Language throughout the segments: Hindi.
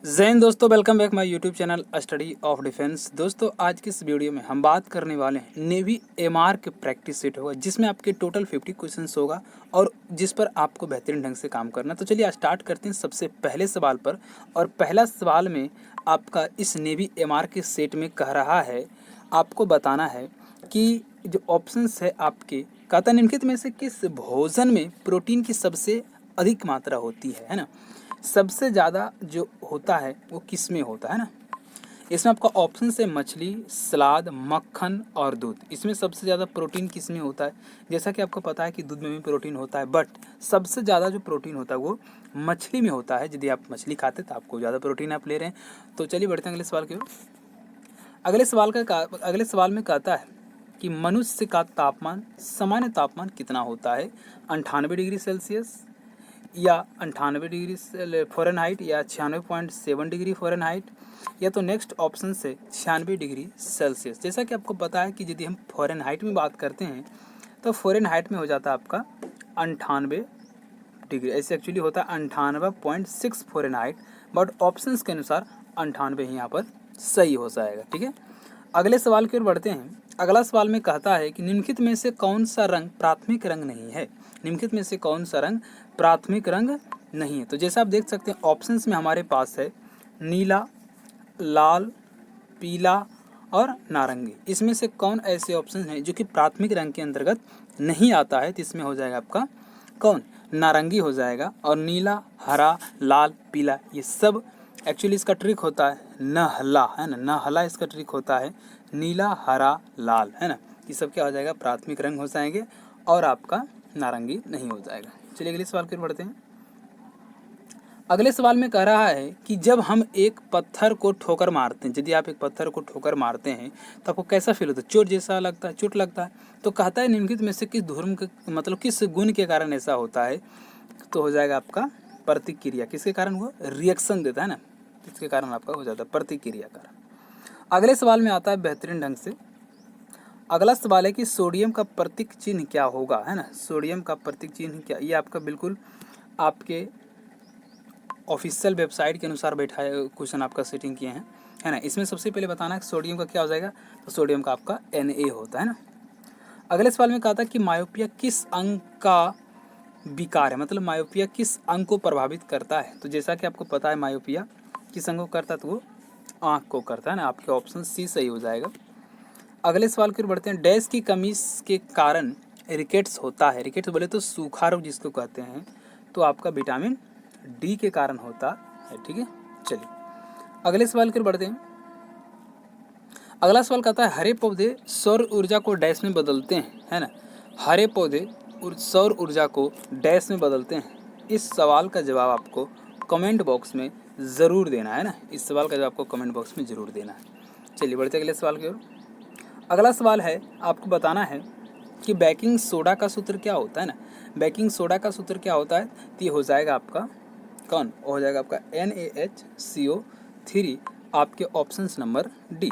जय हिंद दोस्तों, welcome back my YouTube channel study of defence. दोस्तों आज की इस वीडियो में हम बात करने वाले हैं नेवी एमआर के प्रैक्टिस सेट होगा, जिसमें आपके टोटल 50 क्वेश्चंस होगा और जिस पर आपको बेहतरीन ढंग से काम करना। तो चलिए स्टार्ट करते हैं सबसे पहले सवाल पर। और पहला सवाल में आपका इस नेवी एमआर के सेट में कह रहा है, आपको बताना है कि जो ऑप्शंस है आपके, कहता निम्नलिखित में से किस भोजन में प्रोटीन की सबसे अधिक मात्रा होती है ना। सबसे ज़्यादा जो होता है वो किस में होता है ना। इसमें आपका ऑप्शन है मछली, सलाद, मक्खन और दूध। इसमें सबसे ज़्यादा प्रोटीन किस में होता है? जैसा कि आपको पता है कि दूध में भी प्रोटीन होता है, बट सबसे ज़्यादा जो प्रोटीन होता है वो मछली में होता है। यदि आप मछली खाते तो आपको ज़्यादा प्रोटीन आप ले रहे हैं। तो चलिए बढ़ते हैं अगले सवाल की ओर। अगले सवाल में कहता है कि मनुष्य का तापमान, सामान्य तापमान कितना होता है? 98 डिग्री सेल्सियस या 98 डिग्री फ़ारेनहाइट या 96.7 डिग्री फ़ारेनहाइट, या तो नेक्स्ट ऑप्शन से 96 डिग्री सेल्सियस। जैसा कि आपको पता है कि यदि हम फ़ारेनहाइट में बात करते हैं तो फ़ारेनहाइट में हो जाता है आपका 98 डिग्री। ऐसे एक्चुअली होता है 98.6 फ़ारेनहाइट, बट ऑप्शंस के अनुसार 98 ही यहाँ पर सही हो जाएगा। ठीक है, अगले सवाल की ओर बढ़ते हैं। अगला सवाल में कहता है कि निम्नलिखित में से कौन सा रंग प्राथमिक रंग नहीं है? निम्नलिखित में से कौन सा रंग प्राथमिक रंग नहीं है? तो जैसा आप देख सकते हैं ऑप्शंस में हमारे पास है नीला, लाल, पीला और नारंगी। इसमें से कौन ऐसे ऑप्शन हैं जो कि प्राथमिक रंग के अंतर्गत नहीं आता है? तो इसमें हो जाएगा आपका कौन? नारंगी हो जाएगा। और नीला, हरा, लाल, पीला ये सब एक्चुअली इसका ट्रिक होता है नहला, है ना। नहला इसका ट्रिक होता है। नीला, हरा, लाल, है ना, ये सब क्या हो जाएगा? प्राथमिक रंग हो जाएंगे और आपका नारंगी नहीं हो जाएगा। चलिए अगले सवाल की ओर बढ़ते हैं। अगले सवाल में कह रहा है कि जब हम एक पत्थर को ठोकर मारते हैं, यदि आप एक पत्थर को ठोकर मारते हैं तो आपको कैसा फील होता है? चोट जैसा लगता है, चोट लगता है। तो कहता है निम्नलिखित में से किस धर्म के, मतलब किस गुण के कारण ऐसा होता है? तो हो जाएगा आपका प्रतिक्रिया। किसके कारण? वो रिएक्शन देता है ना, इसके कारण आपका हो जाता है प्रतिक्रिया कारण। अगले सवाल में आता है बेहतरीन ढंग से। अगला सवाल है कि सोडियम का प्रतीक चिन्ह क्या होगा, है ना। सोडियम का प्रतीक चिन्ह क्या? ये आपका बिल्कुल आपके ऑफिशियल वेबसाइट के अनुसार बैठा है क्वेश्चन, आपका सेटिंग किए हैं, है ना। इसमें सबसे पहले बताना है सोडियम का क्या हो जाएगा। तो सोडियम का आपका Na होता है ना। अगले सवाल में कहा था कि मायोपिया किस अंग का विकार है, मतलब मायोपिया किस अंग को प्रभावित करता है? तो जैसा कि आपको पता है मायोपिया किस अंग को करता है, तो वो आँख को करता है ना। आपके ऑप्शन सी सही हो जाएगा। अगले सवाल की ओर बढ़ते हैं। डैश की कमी के कारण रिकेट्स होता है। रिकेट्स बोले तो सूखा रोग जिसको कहते हैं, तो आपका विटामिन डी के कारण होता है। ठीक है, चलिए अगले सवाल की ओर बढ़ते हैं। अगला सवाल कहता है हरे पौधे सौर ऊर्जा को डैश में बदलते हैं, है ना। हरे पौधे सौर ऊर्जा को डैश में बदलते हैं। इस सवाल का जवाब आपको कमेंट बॉक्स में ज़रूर देना है ना। इस सवाल का जवाब आपको कमेंट बॉक्स में ज़रूर देना है। चलिए बढ़ते अगले सवाल की ओर। अगला सवाल है, आपको बताना है कि बेकिंग सोडा का सूत्र क्या होता है ना। बेकिंग सोडा का सूत्र क्या होता है? तो ये हो जाएगा आपका कौन? हो जाएगा आपका NaHCO3, आपके ऑप्शंस नंबर डी।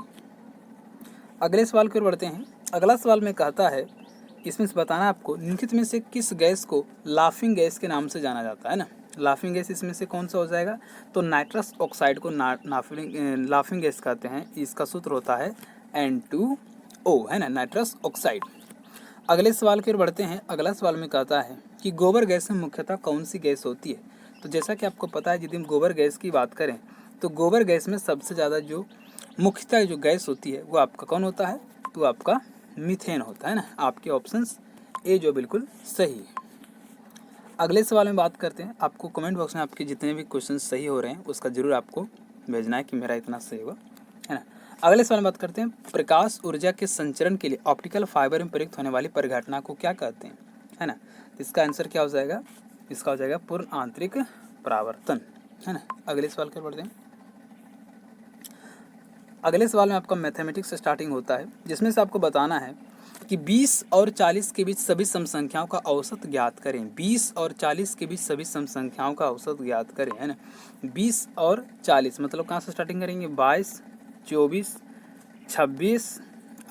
अगले सवाल की ओर बढ़ते हैं। अगला सवाल में कहता है, इसमें से बताना आपको निम्नलिखित में से किस गैस को लाफिंग गैस के नाम से जाना जाता है ना। लाफिंग गैस इसमें से कौन सा हो जाएगा? तो नाइट्रस ऑक्साइड को लाफिंग गैस कहते हैं। इसका सूत्र होता है N2O, है ना, नाइट्रस ऑक्साइड। अगले सवाल की ओर बढ़ते हैं। अगला सवाल में कहता है कि गोबर गैस में मुख्यतः कौन सी गैस होती है? तो जैसा कि आपको पता है यदि हम गोबर गैस की बात करें तो गोबर गैस में सबसे ज़्यादा जो मुख्यतः जो गैस होती है वो आपका कौन होता है? तो आपका मीथेन होता है ना। आपके ऑप्शंस ए जो बिल्कुल सही है। अगले सवाल में बात करते हैं। आपको कमेंट बॉक्स में आपके जितने भी क्वेश्चन सही हो रहे हैं उसका जरूर आपको भेजना है कि मेरा इतना सही हुआ, है ना। अगले सवाल में बात करते हैं। प्रकाश ऊर्जा के संचरण के लिए ऑप्टिकल फाइबर में प्रयुक्त होने वाली परिघटना को क्या कहते हैं, है ना। इसका आंसर क्या हो जाएगा? इसका हो जाएगा पूर्ण आंतरिक परावर्तन, है ना। अगले सवाल की ओर बढ़ते हैं। अगले सवाल में आपका मैथमेटिक्स से स्टार्टिंग होता है, जिसमें से आपको बताना है कि 20 और 40 के बीच सभी सम संख्याओं का औसत ज्ञात करें। 20 और 40 के बीच सभी सम संख्याओं का औसत ज्ञात करें, है ना। 20 और 40 मतलब कहाँ से स्टार्टिंग करेंगे? 22, 24, 26,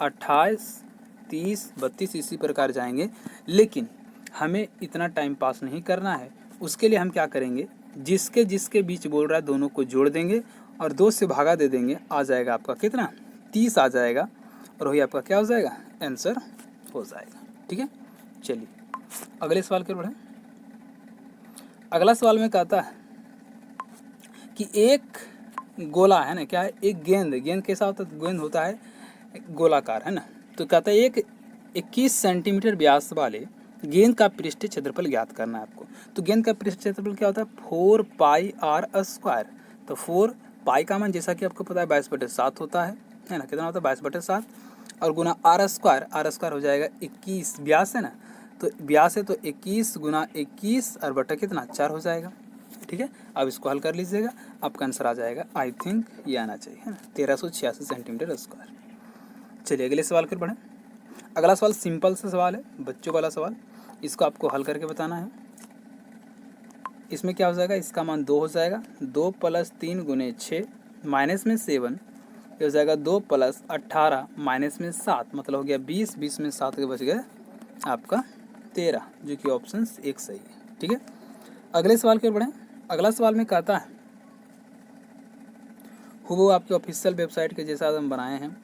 28, 30, 32 इसी प्रकार जाएंगे। लेकिन हमें इतना टाइम पास नहीं करना है। उसके लिए हम क्या करेंगे? जिसके जिसके बीच बोल रहा है दोनों को जोड़ देंगे और 2 से भागा दे देंगे, आ जाएगा आपका कितना 30 आ जाएगा और वही आपका क्या हो जाएगा आंसर हो जाएगा। ठीक है, चलिए अगले सवाल की ओर बढ़ें। अगला सवाल में कहता है कि एक गोला है ना, क्या है, एक गेंद कैसा होता है, गेंद होता है गोलाकार है ना, तो कहता है एक 21 सेंटीमीटर व्यास वाले गेंद का पृष्ठीय क्षेत्रफल ज्ञात करना है आपको। तो गेंद का पृष्ठीय क्षेत्रफल क्या होता है 4πr²। तो 4 पाई का मान जैसा कि आपको पता है 22/7 होता है ना, कितना होता है 22/7 और गुना r² हो जाएगा 21, व्यास है ना, तो व्यास है तो 21 गुना 21 और बटा कितना 4 हो जाएगा। ठीक है, अब इसको हल कर लीजिएगा, आपका आंसर आ जाएगा आई थिंक ये आना चाहिए है ना 1386 सेंटीमीटर स्क्वायर। चलिए अगले सवाल पर बढ़ें। अगला सवाल सिंपल सा सवाल है, बच्चों वाला सवाल, इसको आपको हल करके बताना है। इसमें क्या हो जाएगा, इसका मान 2 हो जाएगा, 2 + 3 गुने 6 माइनस में 7, ये हो जाएगा 2 + 18 माइनस में 7, मतलब हो गया 20, 20 में 7 के बच गए आपका 13, जो कि ऑप्शन 1 सही है। ठीक है, अगले सवाल की ओर बढ़ें। अगला सवाल में कहता है वो आपके ऑफिशियल वेबसाइट के जैसा हम बनाए हैं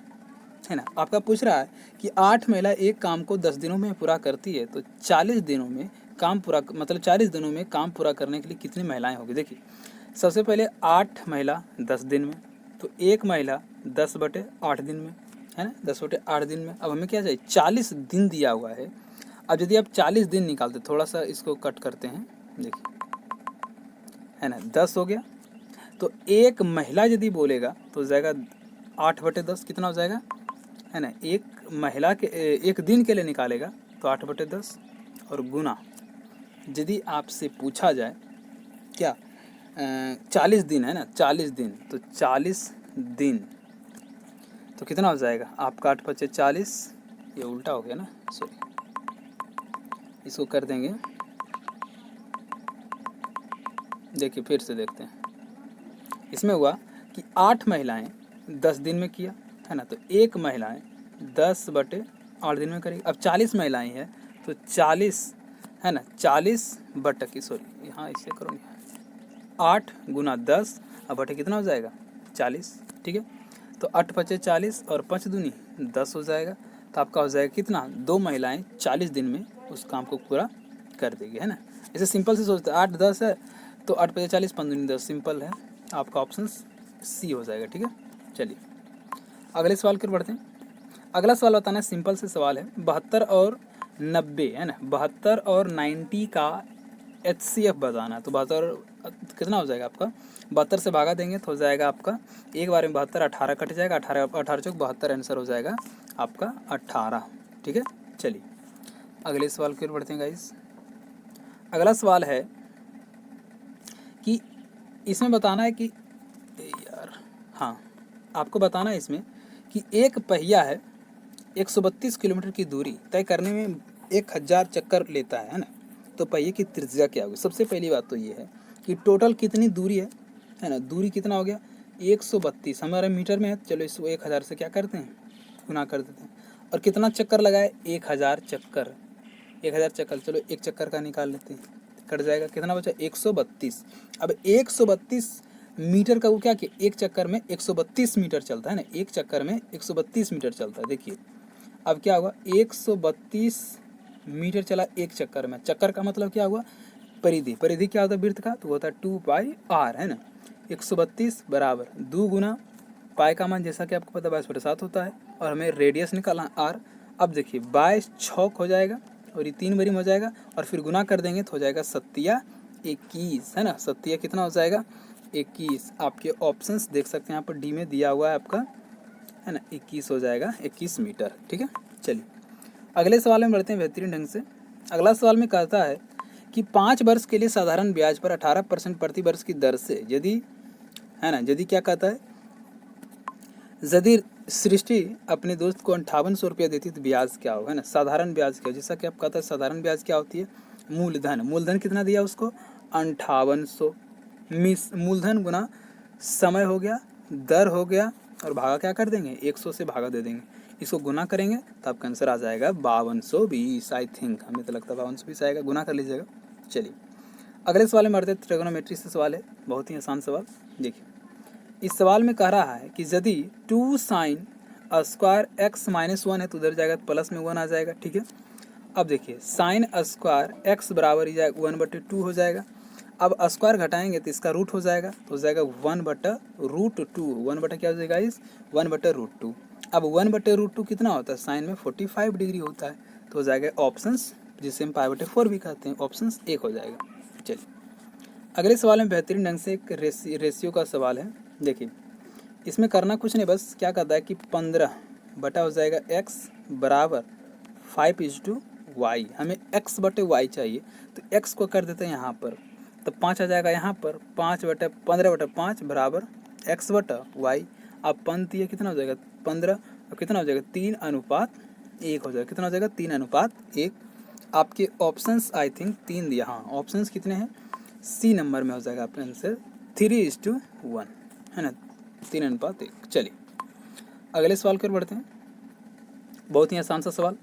है ना, आपका पूछ रहा है कि 8 महिला एक काम को 10 दिनों में पूरा करती है, तो 40 दिनों में काम पूरा, मतलब 40 दिनों में काम पूरा करने के लिए कितनी महिलाएं होगी। देखिए सबसे पहले 8 महिला 10 दिन में, तो एक महिला 10/8 दिन में है ना, 10/8 दिन में। अब हमें क्या चाहिए 40 दिन दिया हुआ है। अब यदि आप 40 दिन निकालते, थोड़ा सा इसको कट करते हैं, देखिए है ना 10 हो गया, तो एक महिला यदि बोलेगा तो हो जाएगा 8/10, कितना हो जाएगा है ना, एक महिला के एक दिन के लिए निकालेगा तो 8/10 और गुना यदि आपसे पूछा जाए क्या 40 दिन है ना, 40 दिन, तो 40 दिन तो कितना हो जाएगा आपका 8×5=40, ये उल्टा हो गया ना, सॉरी, इसको कर देंगे, देखिए फिर से देखते हैं। इसमें हुआ कि 8 महिलाएं 10 दिन में किया है ना, तो एक महिलाएं 10/8 दिन में करेगी। अब 40 महिलाएं हैं तो 40 है ना, 40/, सॉरी यहाँ इसे करो 8 × 10 अब बटे कितना हो जाएगा 40। ठीक है, तो 8×5=40 और 5 दूनी 10 हो जाएगा, तो आपका हो जाएगा कितना 2 महिलाएं 40 दिन में उस काम को पूरा कर देगी है ना। इसे सिंपल से सोचते हैं, 8×10 है तो 8×5=40, 5 दूनी 10, सिंपल है, आपका ऑप्शन सी हो जाएगा। ठीक है, चलिए अगले सवाल की ओर बढ़ते हैं। अगला सवाल बताना है, सिंपल से सवाल है, 72 और 90 है ना, 72 और 90 का HCF बताना। तो 72 कितना हो जाएगा आपका, 72 से भागा देंगे तो हो जाएगा आपका एक बार में 72, 18 कट जाएगा, 18 चौक 72, आंसर हो जाएगा आपका 18। ठीक है, चलिए अगले सवाल की ओर बढ़ते हैं गाइस। अगला सवाल है कि इसमें बताना है कि यार हाँ, आपको बताना है इसमें कि एक पहिया है 132 किलोमीटर की दूरी तय करने में 1000 चक्कर लेता है ना, तो पहिए की त्रिज्या क्या होगी। सबसे पहली बात तो ये है कि टोटल कितनी दूरी है ना, दूरी कितना हो गया 132, हमारे मीटर में है, चलो इसको 1000 से क्या करते हैं गुना कर देते हैं, और कितना चक्कर लगाए 1000 चक्कर, 1000 चक्कर, चलो एक चक्कर का निकाल लेते हैं, कट जाएगा, कितना बचा 132। अब 132 मीटर का वो क्या कि एक चक्कर में 132 मीटर चलता है ना, एक चक्कर में 132 मीटर चलता है। देखिए अब क्या हुआ 132 मीटर चला एक चक्कर में, चक्कर का मतलब क्या हुआ परिधि, परिधि क्या होता है वृत्त का, तो होता है 2πr है ना, 132 बराबर 2 गुना पाई का मान जैसा कि आपको पता 22/7 होता है, और हमें रेडियस निकालना r। अब देखिए 22 छौक हो जाएगा और ये 3 बारी हो जाएगा, और फिर गुना कर देंगे तो हो जाएगा 7×21 है ना, 7 कितना हो जाएगा 21। आपके ऑप्शंस देख सकते हैं यहाँ पर डी में दिया हुआ है आपका है ना, 21 हो जाएगा 21 मीटर। ठीक है, चलिए अगले सवाल में बढ़ते हैं बेहतरीन ढंग से। अगला सवाल में कहता है कि 5 वर्ष के लिए साधारण ब्याज पर 18% प्रति वर्ष की दर से यदि है ना, यदि क्या कहता है यदि सृष्टि अपने दोस्त को 5800 रुपया देती तो ब्याज क्या होगा ना, साधारण ब्याज क्या, जैसा कि आप कहता है साधारण ब्याज क्या होती है मूलधन, मूलधन कितना दिया उसको 5800, मूलधन गुना समय हो गया, दर हो गया, और भागा क्या कर देंगे 100 से भागा दे देंगे, इसको गुना करेंगे तो आपका आंसर आ जाएगा 5220। आई थिंक हमें तो लगता है 5220 आएगा, गुना कर लीजिएगा। चलिए अगले सवाल में बढ़ते हैं, ट्रिगोनोमेट्री से सवाल है, बहुत ही आसान सवाल। देखिए इस सवाल में कह रहा है कि यदि 2 साइन स्क्वायर एक्स माइनस 1 है तो उधर जाएगा प्लस में 1 आ जाएगा, ठीक है। अब देखिए साइन स्क्वायर एक्स बराबर ही जाएगा 1/2 हो जाएगा। अब स्क्वायर घटाएंगे तो इसका रूट हो जाएगा, तो हो जाएगा 1/√2। 1 बटा क्या हो जाएगा इस 1/√2। अब 1/√2 कितना होता है, साइन में 45 डिग्री होता है, तो हो जाएगा ऑप्शंस, जिसे हम π/4 भी कहते हैं, ऑप्शंस 1 हो जाएगा। चलिए अगले सवाल में बेहतरीन ढंग से एक रेशियो का सवाल है। देखिए इसमें करना कुछ नहीं, बस क्या कहता है कि 15 बटा हो जाएगा x बराबर 5:y। हमें x बटे y चाहिए, तो x को कर देते हैं यहाँ पर, तो 5 आ जाएगा यहाँ पर, 15/5 बराबर x बटा y। अब पंत ये कितना हो जाएगा 15, और कितना हो जाएगा 3:1 हो जाएगा, कितना हो जाएगा 3:1। आपके ऑप्शंस आई थिंक 3 दिया, हाँ ऑप्शंस कितने हैं, सी नंबर में हो जाएगा आपका आंसर 3:1, है ना, 3:1। चलिए अगले सवाल की ओर बढ़ते हैं, बहुत ही आसान सा सवाल।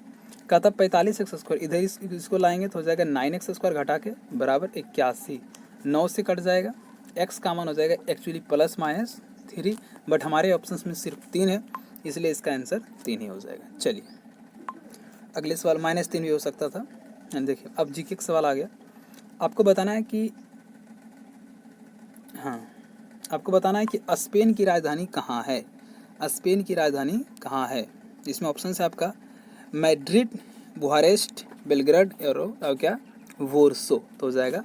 कहता 45x², इधर इसको लाएंगे तो हो जाएगा 9x² घटा के बराबर 81। 9 से कट जाएगा, x का मान हो जाएगा एक्चुअली +-3, बट हमारे ऑप्शंस में सिर्फ 3 है, इसलिए इसका आंसर 3 ही हो जाएगा। चलिए अगले सवाल, -3 भी हो सकता था। देखिए अब जीके का सवाल आ गया। आपको बताना है कि आपको बताना है कि स्पेन की राजधानी कहाँ है। स्पेन की राजधानी कहाँ है, इसमें ऑप्शन है आपका मैड्रिड, बुखारेस्ट, बेलग्रेड और क्या वॉर्सो, तो हो जाएगा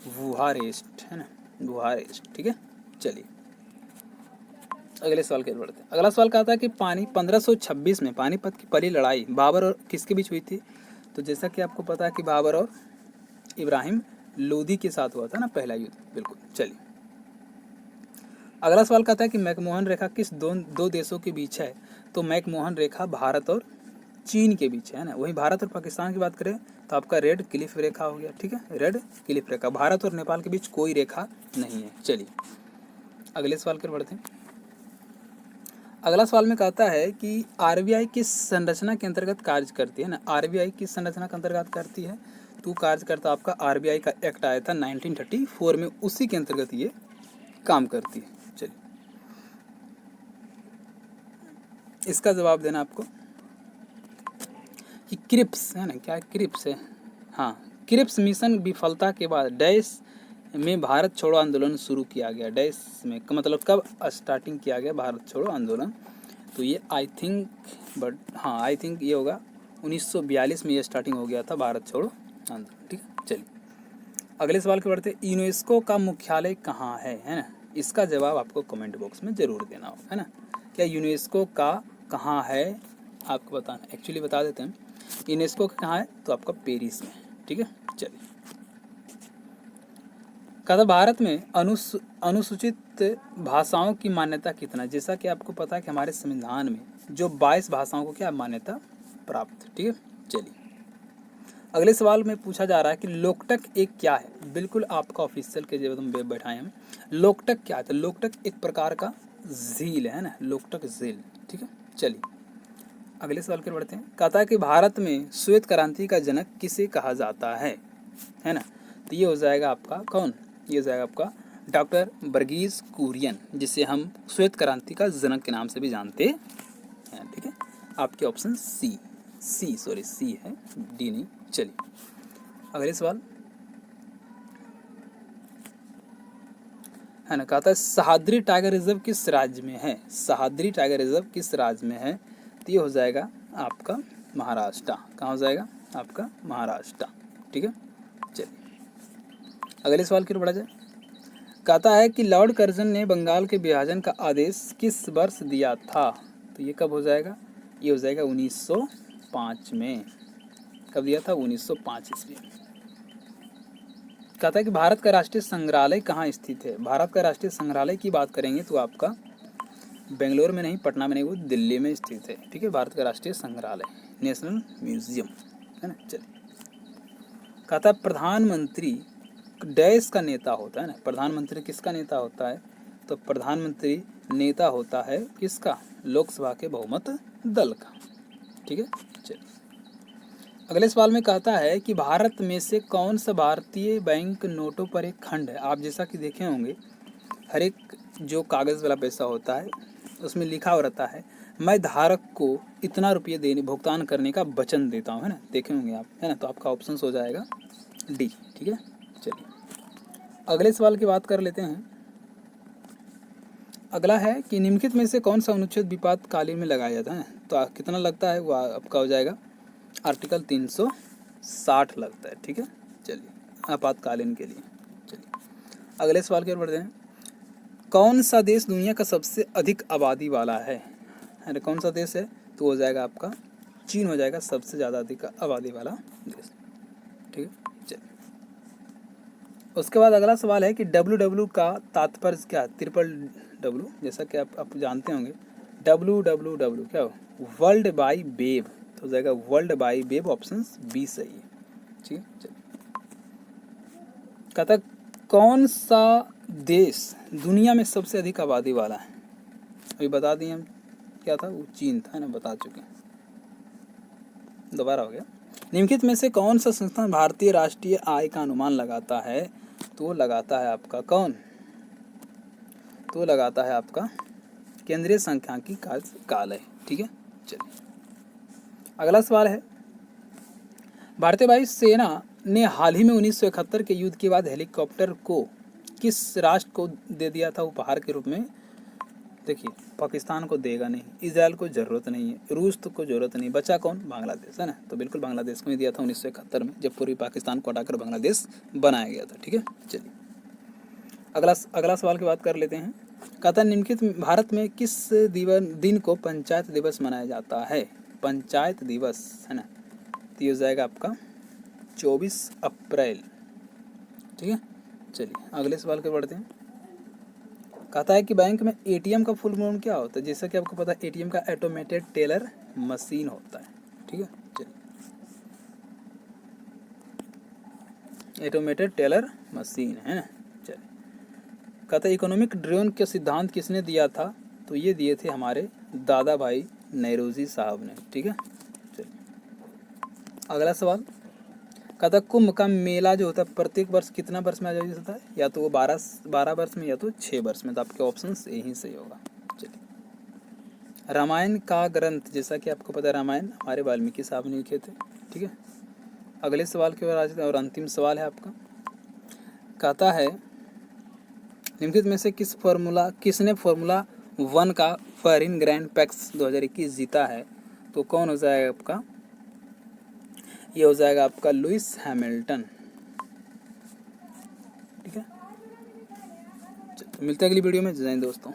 बुखारेस्ट, है ना, बुखारेस्ट, ठीक है। चलिए अगले सवाल के बढ़ते हैं। अगला सवाल कहता है कि 1526 में पानीपत की पहली लड़ाई बाबर और किसके बीच हुई थी। तो जैसा कि आपको पता है कि बाबर और इब्राहिम लोदी के साथ हुआ था ना पहला युद्ध, बिल्कुल। चलिए अगला सवाल कहता है कि मैकमोहन रेखा किस दो देशों के बीच है। तो मैकमोहन रेखा भारत और चीन के बीच है ना। वहीं भारत और पाकिस्तान की बात करें तो आपका रेड क्लिफ रेखा हो गया, ठीक है, रेड क्लिफ रेखा। भारत और नेपाल के बीच कोई रेखा नहीं है। चलिए अगले सवाल पर बढ़ते हैं। अगला सवाल में कहता है कि आरबीआई किस संरचना के अंतर्गत कार्य करती है ना। आरबीआई किस संरचना के अंतर्गत करती है, तो कार्य करता आपका आरबीआई का एक्ट आया था 1934 में, उसी के अंतर्गत ये काम करती है। चलिए इसका जवाब देना आपको कि क्रिप्स है ना, क्या क्रिप्स है, हाँ क्रिप्स मिशन विफलता के बाद डैश में भारत छोड़ो आंदोलन शुरू किया गया। डैश में का मतलब कब स्टार्टिंग किया गया भारत छोड़ो आंदोलन, तो ये आई थिंक आई थिंक ये होगा 1942 में ये स्टार्टिंग हो गया था भारत छोड़ो आंदोलन, ठीक है। चलिए अगले सवाल के बढ़ते। यूनेस्को का मुख्यालय कहाँ है ना। इसका जवाब आपको कमेंट बॉक्स में ज़रूर देना होगा, है ना। क्या यूनेस्को का कहाँ है आपको बताना, एक्चुअली बता देते हैं यूनेस्को का कहाँ है, तो आपका पेरिस में, ठीक है। चलिए कहता भारत में अनुसूचित भाषाओं की मान्यता कितना। जैसा कि आपको पता है कि हमारे संविधान में जो 22 भाषाओं को क्या मान्यता प्राप्त, ठीक है। चलिए अगले सवाल में पूछा जा रहा है कि लोकटक एक क्या है। बिल्कुल आपका ऑफिशियल के जब हम वेब बैठाए हम, लोकटक क्या है, तो लोकटक एक प्रकार का झील है ना, लोकटक झील, ठीक है। चलिए अगले सवाल पर बढ़ते हैं। कहता है कि भारत में श्वेत क्रांति का जनक किसे कहा जाता है ना। तो ये हो जाएगा आपका कौन, ये हो जाएगा आपका डॉक्टर वर्गीज कुरियन, जिसे हम श्वेत क्रांति का जनक के नाम से भी जानते हैं, ठीक है। आपके ऑप्शन सी है, डी नहीं। चलिए अगले सवाल है ना। कहता है सह्याद्री टाइगर रिजर्व किस राज्य में है। सह्याद्री टाइगर रिजर्व किस राज्य में है, तो ये हो जाएगा आपका महाराष्ट्र। कहाँ हो जाएगा आपका महाराष्ट्र, ठीक है। चलिए अगले सवाल की ओर बढ़ा जाए। कहता है कि लॉर्ड कर्जन ने बंगाल के विभाजन का आदेश किस वर्ष दिया था। तो ये कब हो जाएगा, ये हो जाएगा 1905 में। कब दिया था, 1905 ईस्वी। कहता है कि भारत का राष्ट्रीय संग्रहालय कहाँ स्थित है। भारत का राष्ट्रीय संग्रहालय की बात करेंगे तो आपका बेंगलोर में नहीं, पटना में नहीं, वो दिल्ली में स्थित है, ठीक है। भारत का राष्ट्रीय संग्रहालय, नेशनल म्यूजियम, है ना। चलिए कहता है प्रधानमंत्री डैश का नेता होता है ना। प्रधानमंत्री किसका नेता होता है, तो प्रधानमंत्री नेता होता है किसका, लोकसभा के बहुमत दल का, ठीक है। चलिए अगले सवाल में कहता है कि भारत में से कौन सा भारतीय बैंक नोटों पर एक खंड है। आप जैसा कि देखे होंगे हर एक जो कागज़ वाला पैसा होता है उसमें लिखा हुआ रहता है मैं धारक को इतना रुपये देने भुगतान करने का वचन देता हूँ, है ना, देखे होंगे आप, है ना। तो आपका ऑप्शन हो जाएगा डी। ठीक है, चलिए अगले सवाल की बात कर लेते हैं। अगला है कि निम्नलिखित में से कौन सा अनुच्छेद विपातकालीन में लगाया जाता है। तो कितना लगता है वो आपका हो जाएगा आर्टिकल 360 लगता है। ठीक है, चलिए आपातकालीन के लिए। चलिए अगले सवाल की ओर बढ़ते हैं। कौन सा देश दुनिया का सबसे अधिक आबादी वाला है। अरे कौन सा देश है, तो हो जाएगा आपका चीन हो जाएगा सबसे ज़्यादा अधिक आबादी वाला देश। ठीक है, चलिए उसके बाद अगला सवाल है कि WW का तात्पर्य क्या। ट्रिपल W जैसा कि आप जानते होंगे WWW क्या हो, वर्ल्ड बाई वेब। तो हो जाएगा world wide web, option B सही है। ठीक है, चलिए कहता कौन सा देश दुनिया में सबसे अधिक आबादी वाला है। अभी बता दिए हम, क्या था वो, चीन था, है ना, बता चुके हैं, दोबारा हो गया। निम्नलिखित में से कौन सा संस्थान भारतीय राष्ट्रीय आय का अनुमान लगाता है। तो लगाता है आपका कौन, तो लगाता है आपका केंद्रीय सांख्यिकी कार्यालय। ठीक है, चलिए अगला सवाल है। भारतीय वायु सेना ने हाल ही में 1971 के युद्ध के बाद हेलीकॉप्टर को किस राष्ट्र को दे दिया था उपहार के रूप में। देखिए पाकिस्तान को देगा नहीं, इजराइल को ज़रूरत नहीं है, रूस को ज़रूरत नहीं, बचा कौन, बांग्लादेश, है ना। तो बिल्कुल बांग्लादेश को ही दिया था 1971 में, जब पूर्वी पाकिस्तान को हटाकर बांग्लादेश बनाया गया था। ठीक है, चलिए अगला सवाल की बात कर लेते हैं। कहता निम्नलिखित भारत में किस दिन को पंचायत दिवस मनाया जाता है। पंचायत दिवस, है ना, तो ये हो जाएगा आपका 24 अप्रैल। ठीक है, चलिए अगले सवाल के बढ़ते हैं। कहता है कि बैंक में ATM का फुल फॉर्म क्या होता है। जैसा कि आपको पता है ATM का ऑटोमेटेड टेलर मशीन होता है। ठीक है, चलिए ऑटोमेटेड टेलर मशीन, है ना। चलिए कहता है इकोनॉमिक ड्रोन के सिद्धांत किसने दिया था। तो ये दिए थे हमारे दादा भाई नौरोजी साहब ने। ठीक है, चलिए अगला सवाल। कहता कुंभ का मेला जो होता है प्रत्येक वर्ष कितना वर्ष में आयोजित होता है। या तो वो 12 वर्ष में या तो 6 वर्ष में। तो आपके ऑप्शन यही सही होगा। चलिए रामायण का ग्रंथ, जैसा कि आपको पता है रामायण हमारे वाल्मीकि साहब ने लिखे थे। ठीक है, अगले सवाल की ओर आज और अंतिम सवाल है आपका। कहता है निम्नलिखित में से किसने फार्मूला 1 का बहरीन ग्रैंड पैक्स 2021 जीता है। तो कौन हो जाएगा आपका, ये हो जाएगा आपका लुइस हैमिल्टन। ठीक है, मिलते हैं अगली वीडियो में। जय हिंद दोस्तों।